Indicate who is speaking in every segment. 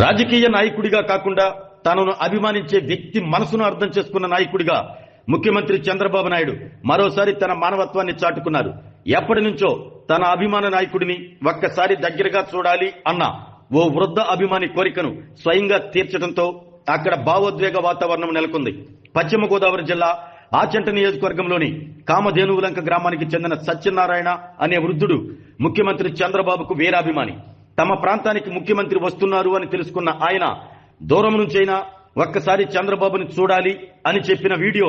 Speaker 1: రాజకీయ నాయకుడిగా కాకుండా తనను అభిమానించే వ్యక్తి మనసును అర్థం చేసుకున్న నాయకుడిగా ముఖ్యమంత్రి చంద్రబాబు నాయుడు మరోసారి తన మానవత్వాన్ని చాటుకున్నారు. ఎప్పటి నుంచో తన అభిమాన నాయకుడిని ఒక్కసారి దగ్గరగా చూడాలి అన్న ఓ వృద్ధ అభిమాని కోరికను స్వయంగా తీర్చడంతో అక్కడ భావోద్వేగ వాతావరణం నెలకొంది. పశ్చిమ గోదావరి జిల్లా ఆచంట నియోజకవర్గంలోని కామధేనువులంక గ్రామానికి చెందిన సత్యనారాయణ అనే వృద్ధుడు ముఖ్యమంత్రి చంద్రబాబుకు వీరాభిమాని. తమ ప్రాంతానికి ముఖ్యమంత్రి వస్తున్నారు అని తెలుసుకున్న ఆయన దూరం నుంచైనా ఒక్కసారి చంద్రబాబుని చూడాలి అని చెప్పిన వీడియో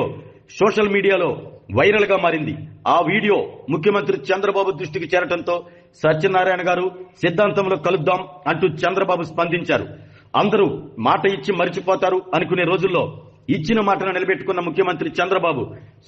Speaker 1: సోషల్ మీడియాలో వైరల్ గా మారింది. ఆ వీడియో ముఖ్యమంత్రి చంద్రబాబు దృష్టికి చేరటంతో సత్యనారాయణ గారు సిద్ధాంతంలో కలుద్దాం అంటూ చంద్రబాబు స్పందించారు. అందరూ మాట ఇచ్చి మరిచిపోతారు అనుకునే రోజుల్లో ఇచ్చిన మాటను నిలబెట్టుకున్న ముఖ్యమంత్రి చంద్రబాబు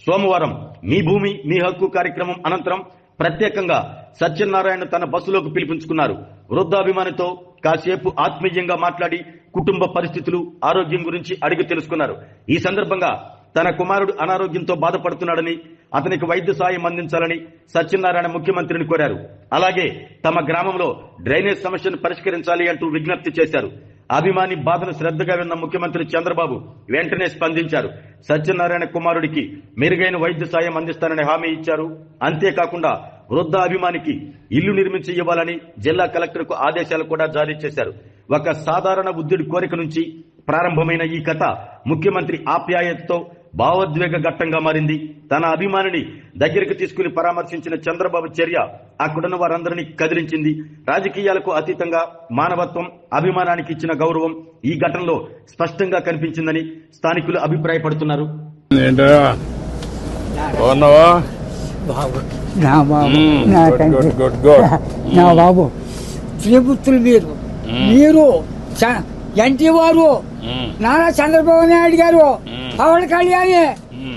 Speaker 1: సోమవారం మీ భూమి మీ హక్కు కార్యక్రమం అనంతరం ప్రత్యేకంగా సత్యనారాయణ తన బస్సులోకి పిలిపించుకున్నారు. వృద్ధాభిమానితో కాసేపు ఆత్మీయంగా మాట్లాడి కుటుంబ పరిస్థితులు ఆరోగ్యం గురించి అడిగి తెలుసుకున్నారు. ఈ సందర్భంగా తన కుమారుడు అనారోగ్యంతో బాధపడుతున్నాడని అతనికి వైద్య సాయం అందించాలని సత్యనారాయణ ముఖ్యమంత్రిని కోరారు. అలాగే తమ గ్రామంలో డ్రైనేజ్ సమస్యను పరిష్కరించాలి అంటూ విజ్ఞప్తి చేశారు. అభిమాని బాధను శ్రద్ధగా విన్న ముఖ్యమంత్రి చంద్రబాబు వెంటనే స్పందించారు. సత్యనారాయణ కుమారుడికి మెరుగైన వైద్య సాయం అందిస్తానని హామీ ఇచ్చారు. అంతేకాకుండా వృద్ధ అభిమానికి ఇల్లు నిర్మించి ఇవ్వాలని జిల్లా కలెక్టర్కు ఆదేశాలు కూడా జారీ చేశారు. ఒక సాధారణ వృద్ధుడి కోరిక నుంచి ప్రారంభమైన ఈ కథ ముఖ్యమంత్రి ఆప్యాయతతో భావోద్వేగ ఘట్టంగా మారింది. తన అభిమానిని దగ్గరికి తీసుకుని పరామర్శించిన చంద్రబాబు చర్య అక్కడున్న వారందరినీ కదిలించింది. రాజకీయాలకు అతీతంగా మానవత్వం అభిమానానికి ఇచ్చిన గౌరవం ఈ ఘటనలో స్పష్టంగా కనిపించిందని స్థానికులు అభిప్రాయపడుతున్నారు.
Speaker 2: నా బాబు శ్రీపుత్రులు మీరు ఎన్టీ వారు నారా చంద్రబాబు నాయుడు గారు పవన్ కళ్యాణ్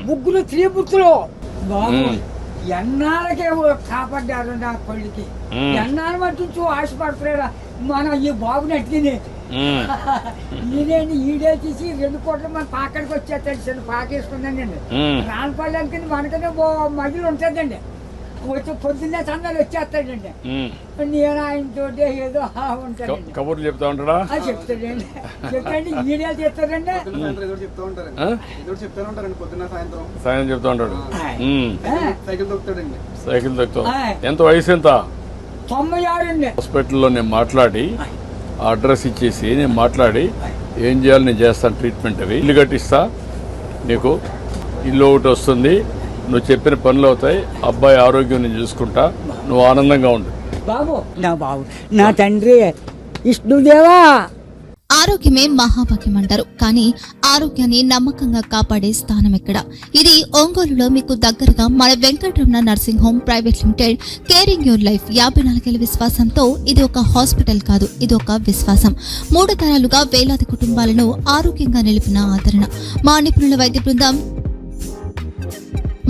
Speaker 2: ముగ్గురు శ్రీపుత్రులు బాబు ఎన్నాళ్ళకే కాపాడ్డారు. నా కొడుకి ఎన్నాళ్ళు మట్టించు ఆశపడుతున్నారా మన ఈ బాబుని అట్టిని ఈడే తీసి 2 కోట్ల మన పాకడికి వచ్చేస్తాడు. చిన్న పాకేసుకుందండి రానపల్లి మనకనే మహిళ ఉంటుందండి. వచ్చి పొద్దున్నే సందాలు వచ్చేస్తాడండి. నేను ఆయనతో ఏదో ఉంటాడండి
Speaker 3: కబుర్లు చెప్తా ఉంటాడా
Speaker 2: చెప్తాడండి. చెప్తాండి ఈడేలు చెప్తాడండి
Speaker 3: సాయం చెప్తా ఉంటాడు. సైకిల్ తొక్కుతా. ఎంత వయసు ఎంత?
Speaker 2: 96 అండి.
Speaker 3: హాస్పిటల్లో నేను మాట్లాడి అడ్రస్ ఇచ్చేసి నేను మాట్లాడి ఏం చేయాలి నేను చేస్తాను ట్రీట్మెంట్. అవి ఇల్లు కట్టిస్తా, నీకు ఇల్లు ఒకటి వస్తుంది, నువ్వు చెప్పిన పనులు అవుతాయి, అబ్బాయి ఆరోగ్యం నేను చూసుకుంటా, నువ్వు ఆనందంగా ఉండు.
Speaker 2: నా తండ్రి విష్ణుదేవా.
Speaker 4: ఆరోగ్యమే మహాభాగ్యం అంటారు, కానీ ఆరోగ్యాన్ని నమ్మకంగా కాపాడే స్థానం ఎక్కడ? ఇది ఒంగోలులో మీకు దగ్గరగా మన Venkataramana nursing home private limited. Caring your life 54 ఏళ్ల విశ్వాసంతో ఇది ఒక హాస్పిటల్ కాదు, ఇది ఒక విశ్వాసం. 3 తరాలుగా వేలాది కుటుంబాలను ఆరోగ్యంగా నిలిపిన ఆదరణ. మా నిపుణుల వైద్య బృందం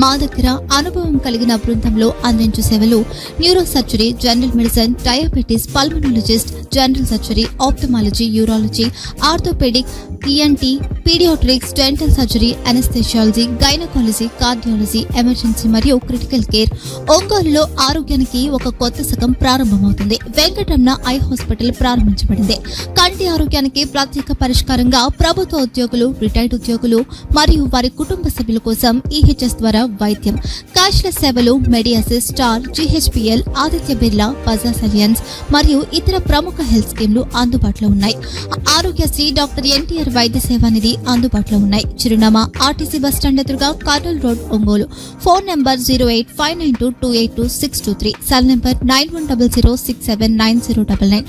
Speaker 4: మా దగ్గర అనుభవం కలిగిన బృందంలో అందించే సేవలు neuro surgery, general medicine, diabetes, pulmonologist, general surgery, ophthalmology, urology, orthopaedic, ENT, paediatrics, dental surgery, anaesthesiology, gynaecology, cardiology, emergency మరియు క్రిటికల్ కేర్. ఒంగోలులో ఆరోగ్యానికి ఒక కొత్త శకం ప్రారంభమవుతుంది. వెంకటరమణ ఐ హాస్పిటల్ ప్రారంభించబడింది. కంటి ఆరోగ్యానికి ప్రత్యేక పరిష్కారంగా ప్రభుత్వ ఉద్యోగులు, రిటైర్డ్ ఉద్యోగులు మరియు వారి కుటుంబ సభ్యుల కోసం ఈహెచ్ఎస్ ద్వారా వైద్యం. క్యాష్లెస్ సేవలు మెడియాసిస్, స్టార్, జీహెచ్పీఎల్, ఆదిత్య బిర్లా, బజాజ్ అలియన్స్ మరియు ఇతర ప్రముఖ హెల్త్ స్కీమ్లు అందుబాటులో ఉన్నాయి. ఆరోగ్యశ్రీ, డాక్టర్ ఎన్టీఆర్ వైద్య సేవా నిధి అందుబాటులో ఉన్నాయి. చిరునామా ఆర్టీసీ బస్టాండ్ ఎదురుగా, Kurnool road, Ongole. Phone number 08592282623. Cell number 9100679099.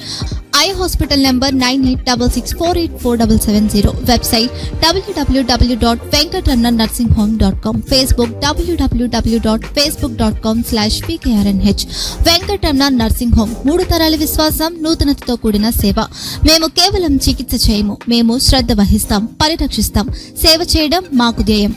Speaker 4: Eye hospital number 9866484770. Website www.venkatramanarsinghome.com. Facebook www.facebook.com/pkrnh. Venkataramana nursing home 3 తరాల విశ్వాసం, నూతనతతో కూడిన సేవ. మేము కేవలం చికిత్స చేయము, మేము శ్రద్ధ వహిస్తాం, పరిరక్షిస్తాం. సేవ చేయడం మాకు ధ్యేయం.